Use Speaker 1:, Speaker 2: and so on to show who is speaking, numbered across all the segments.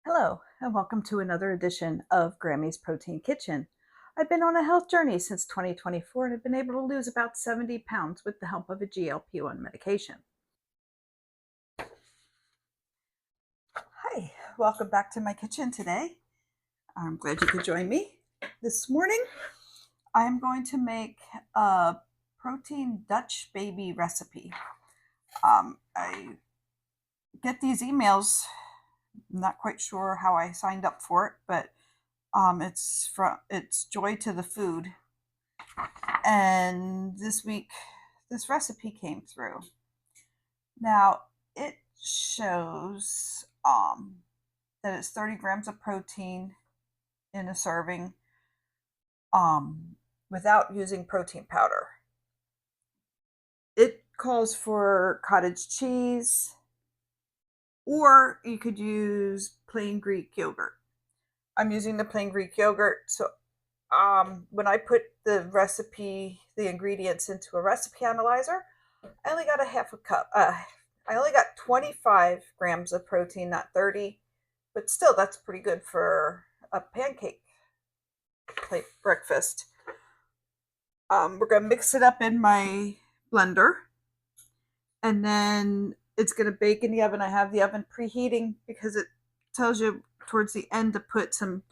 Speaker 1: Hello, and welcome to another edition of Grammy's Protein Kitchen. I've been on a health journey since 2024 and have been able to lose about 70 pounds with the help of a GLP-1 medication. Hi, welcome back to my kitchen today. I'm glad you could join me. This morning, I'm going to make a protein Dutch baby recipe. I get these emails. I'm not quite sure how I signed up for it, but it's Joy to the Food, and this week this recipe came through. Now it shows that it's 30 grams of protein in a serving, without using protein powder. It calls for cottage cheese, or you could use plain Greek yogurt. I'm using the plain Greek yogurt. So when I put the ingredients into a recipe analyzer, I only got a half a cup. I only got 25 grams of protein, not 30, but still, that's pretty good for a pancake plate breakfast. We're gonna mix it up in my blender, and then it's gonna bake in the oven. I have the oven preheating because it tells you towards the end to put some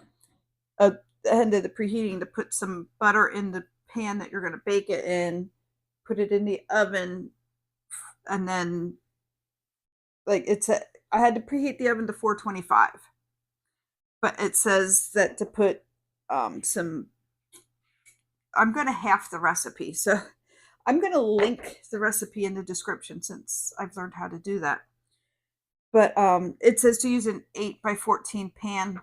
Speaker 1: the end of the preheating to put some butter in the pan that you're going to bake it in, put it in the oven, and then I had to preheat the oven to 425, but it says that to put some. I'm going to half the recipe, so I'm going to link the recipe in the description since I've learned how to do that. But it says to use an 8 by 14 pan.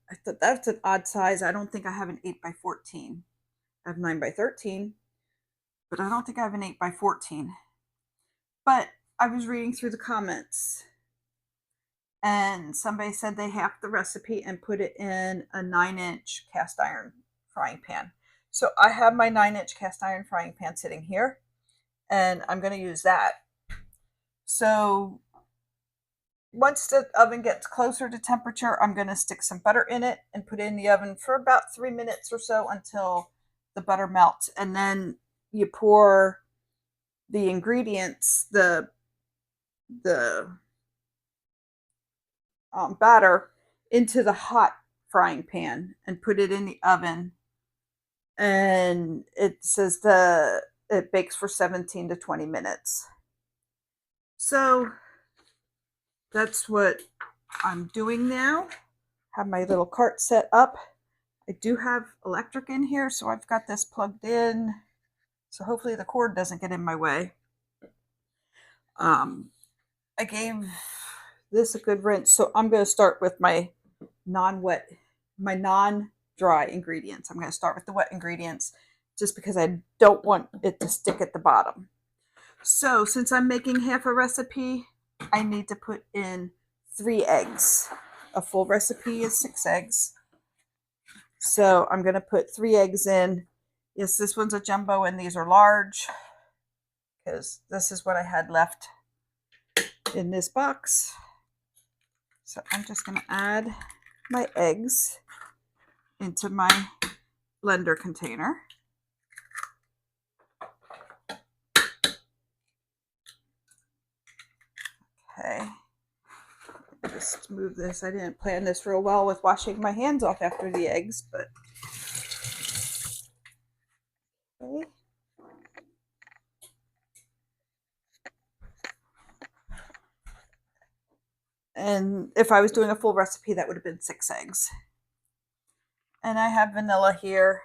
Speaker 1: I thought that's an odd size. I don't think I have an 8 by 14. I have 9 by 13, but I don't think I have an 8 by 14. But I was reading through the comments, and somebody said they halved the recipe and put it in a 9-inch cast iron frying pan. So I have my 9-inch cast iron frying pan sitting here, and I'm going to use that. So once the oven gets closer to temperature, I'm going to stick some butter in it and put it in the oven for about 3 minutes or so until the butter melts. And then you pour the ingredients, the batter, into the hot frying pan and put it in the oven. And it says it bakes for 17 to 20 minutes. So that's what I'm doing now. Have my little cart set up. I do have electric in here, so I've got this plugged in. So hopefully the cord doesn't get in my way. I gave this a good rinse, so I'm going to start with my non-dry ingredients. I'm going to start with the wet ingredients just because I don't want it to stick at the bottom. So since I'm making half a recipe, I need to put in 3 eggs. A full recipe is 6 eggs. So I'm going to put 3 eggs in. Yes, this one's a jumbo and these are large because this is what I had left in this box. So I'm just going to add my eggs into my blender container. Okay. Just move this. I didn't plan this real well with washing my hands off after the eggs, but okay. And if I was doing a full recipe, that would have been 6 eggs. And I have vanilla here.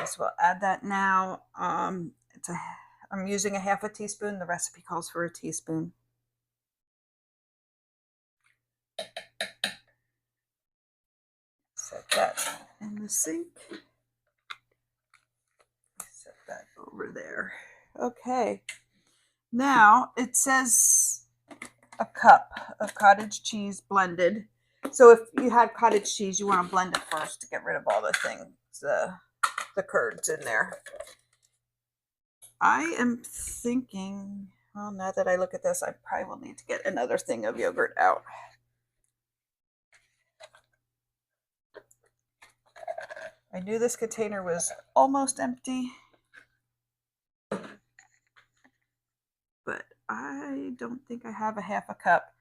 Speaker 1: So we'll add that now. I'm using a half a teaspoon. The recipe calls for a teaspoon. Set that in the sink. Set that over there. Okay. Now it says a cup of cottage cheese blended. So if you had cottage cheese, you want to blend it first to get rid of all the things, the curds in there. I am thinking, well, now that I look at this, I probably will need to get another thing of yogurt out. I knew this container was almost empty, but I don't think I have a half a cup.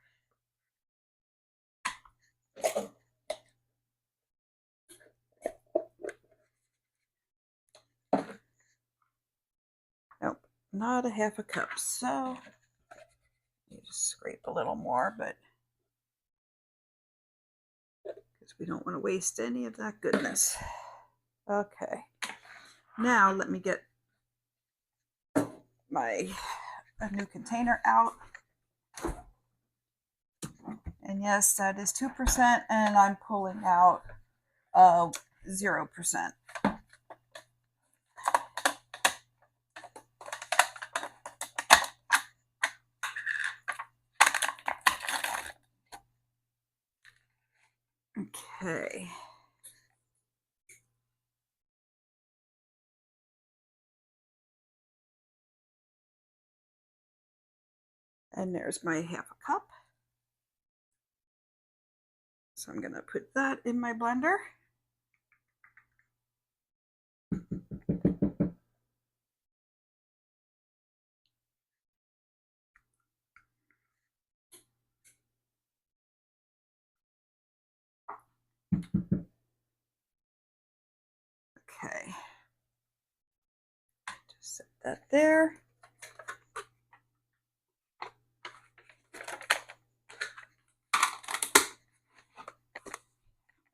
Speaker 1: Nope, not a half a cup. So you just scrape a little more, but because we don't want to waste any of that goodness. Okay, now let me get a new container out. And yes, that is 2%, and I'm pulling out 0%. Okay. And there's my half a cup. So I'm going to put that in my blender. Okay. Just set that there.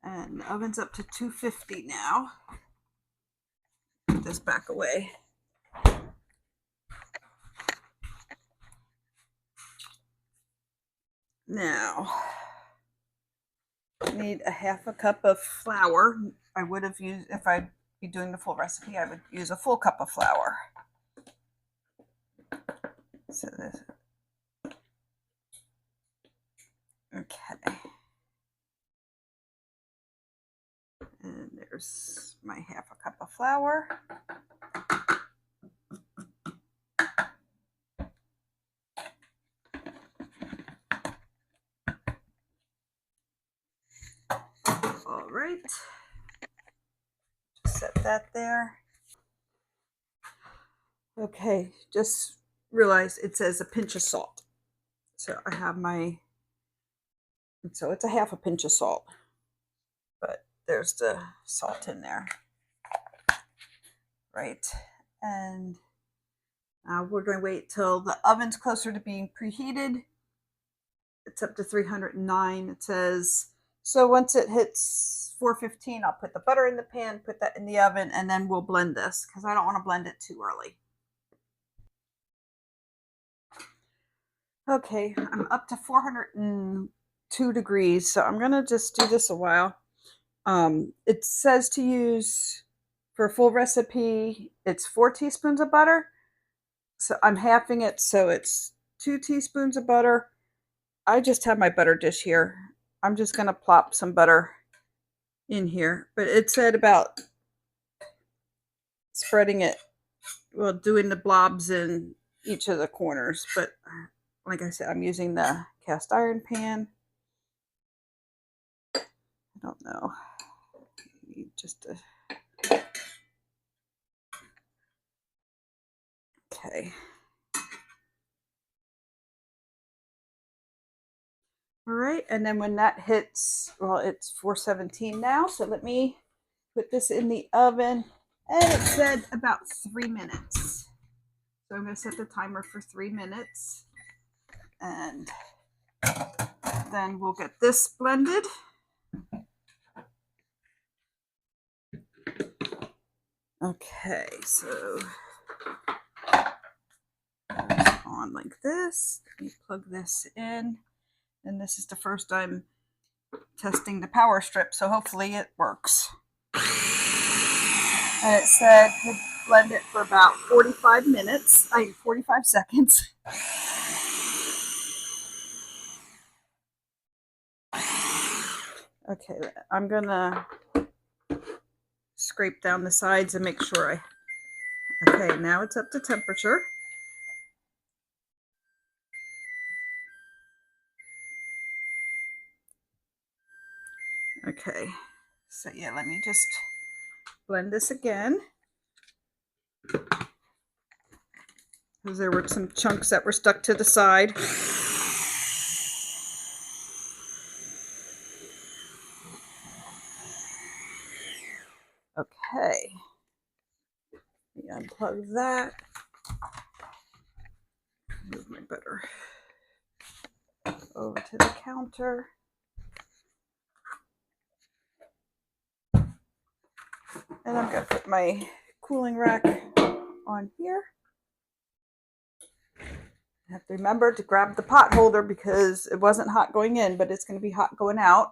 Speaker 1: And the oven's up to 250 now. Put this back away. Now, I need a half a cup of flour. I would have used, if I'd be doing the full recipe, I would use a full cup of flour. So this, okay. And there's my half a cup of flour. All right. Just set that there. Okay, just realized it says a pinch of salt. So I have so it's a half a pinch of salt. But there's the salt in there. Right. And now we're going to wait till the oven's closer to being preheated. It's up to 309. It says, so once it hits 415, I'll put the butter in the pan, put that in the oven, and then we'll blend this because I don't want to blend it too early. Okay, I'm up to 402 degrees, so I'm going to just do this a while. It says to use, for a full recipe, it's 4 teaspoons of butter. So I'm halving it, so it's 2 teaspoons of butter. I just have my butter dish here. I'm just going to plop some butter in here. But it said about spreading it, well, doing the blobs in each of the corners. But like I said, I'm using the cast iron pan. I don't know. Just a... Okay. All right, and then when that hits, well, it's 417 now, so let me put this in the oven, and it said about 3 minutes. So I'm going to set the timer for 3 minutes, and then we'll get this blended. Okay, so on like this. Let me plug this in, and this is the first I'm testing the power strip, so hopefully it works. And it said to blend it for about 45 minutes, 45 seconds. Okay, I'm gonna scrape down the sides and make sure okay, now it's up to temperature. Okay, so yeah, let me just blend this again. Because there were some chunks that were stuck to the side. Okay. Let me unplug that. Move my butter over to the counter. And I'm going to put my cooling rack on here. I have to remember to grab the pot holder because it wasn't hot going in, but it's going to be hot going out.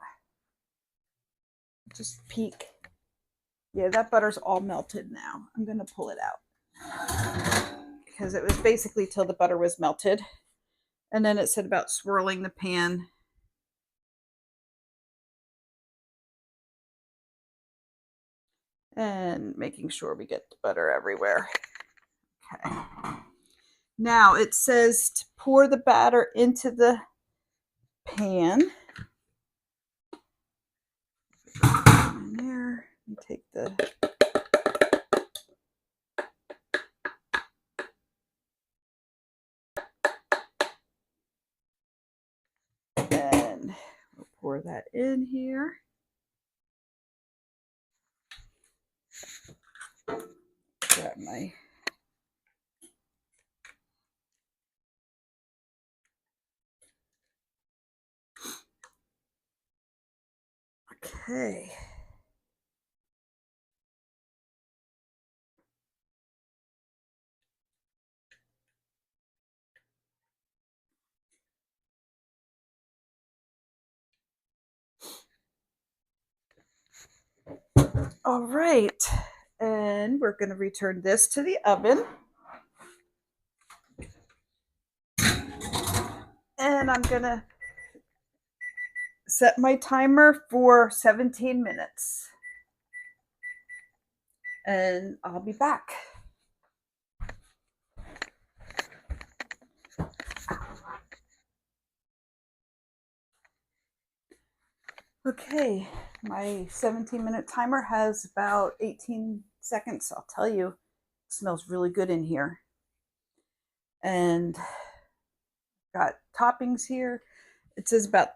Speaker 1: Just peek. Yeah, that butter's all melted now. I'm going to pull it out because it was basically till the butter was melted. And then it said about swirling the pan. And making sure we get the butter everywhere. Okay. Now it says to pour the batter into the pan. In there, and take the and we'll pour that in here. Grab my okay. All right, and we're going to return this to the oven. And I'm going to set my timer for 17 minutes. And I'll be back. Okay, my 17-minute timer has about 18 seconds. I'll tell you, it smells really good in here. And got toppings here. It says about,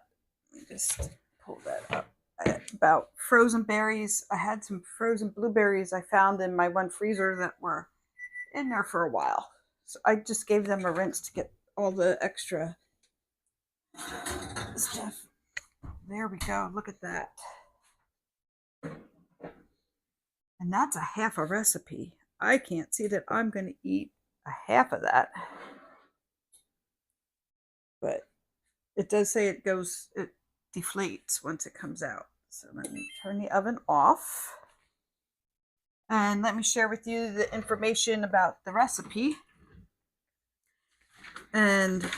Speaker 1: let me just pull that up, about frozen berries. I had some frozen blueberries I found in my one freezer that were in there for a while. So I just gave them a rinse to get all the extra stuff. There we go. Look at that. And that's a half a recipe. I can't see that I'm going to eat a half of that. But it does say it deflates once it comes out. So let me turn the oven off. And let me share with you the information about the recipe. And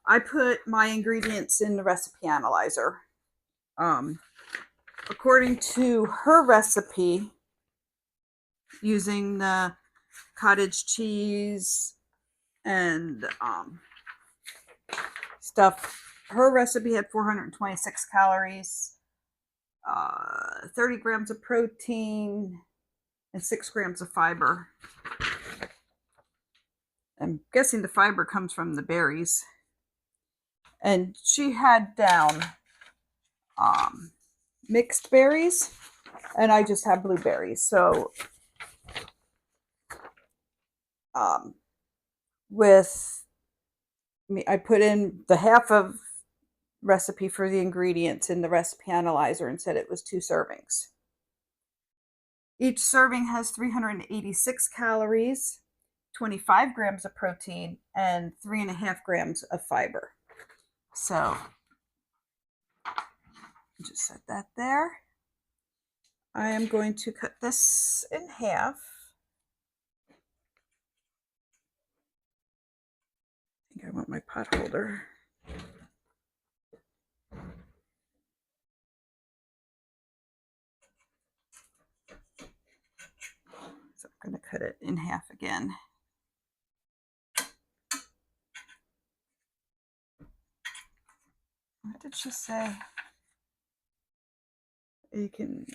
Speaker 1: I put my ingredients in the recipe analyzer. According to her recipe, using the cottage cheese and stuff, her recipe had 426 calories, 30 grams of protein, and 6 grams of fiber. I'm guessing the fiber comes from the berries. And she had down mixed berries, and I just have blueberries. So with me, I put in the half of recipe for the ingredients in the recipe analyzer and said it was 2 servings. Each serving has 386 calories, 25 grams of protein, and 3.5 grams of fiber. So just set that there. I am going to cut this in half. I think I want my pot holder. So I'm going to cut it in half again. What did she say? You can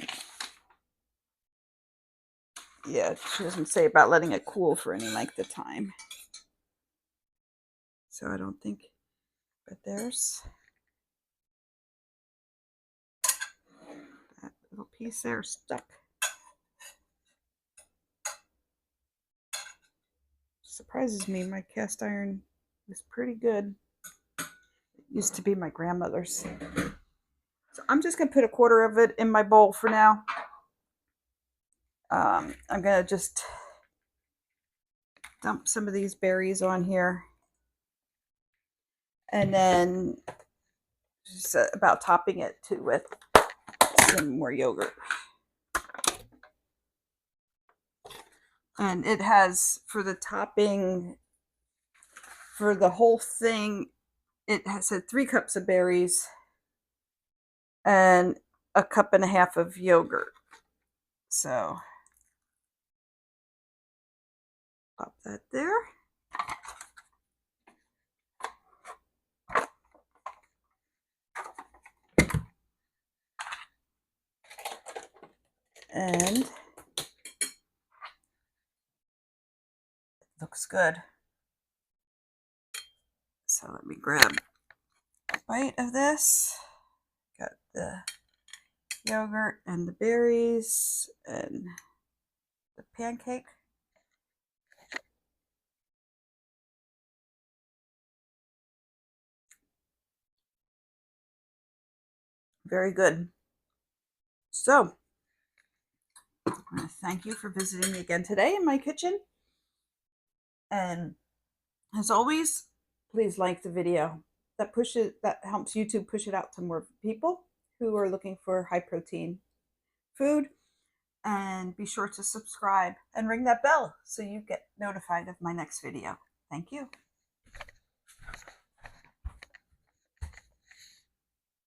Speaker 1: Yeah, she doesn't say about letting it cool for any length of time. So I don't think, but there's that little piece there stuck. Surprises me, my cast iron is pretty good. It used to be my grandmother's. So I'm just gonna put a quarter of it in my bowl for now. I'm gonna just dump some of these berries on here. And then just about topping it too with some more yogurt. And it has, for the topping, for the whole thing, it has said 3 cups of berries and a cup and a half of yogurt. So pop that there. And it looks good. So let me grab a bite of this. Got the yogurt and the berries and the pancake. Very good. So, I want to thank you for visiting me again today in my kitchen. And as always, please like the video. That helps YouTube push it out to more people who are looking for high protein food. And be sure to subscribe and ring that bell so you get notified of my next video. Thank you.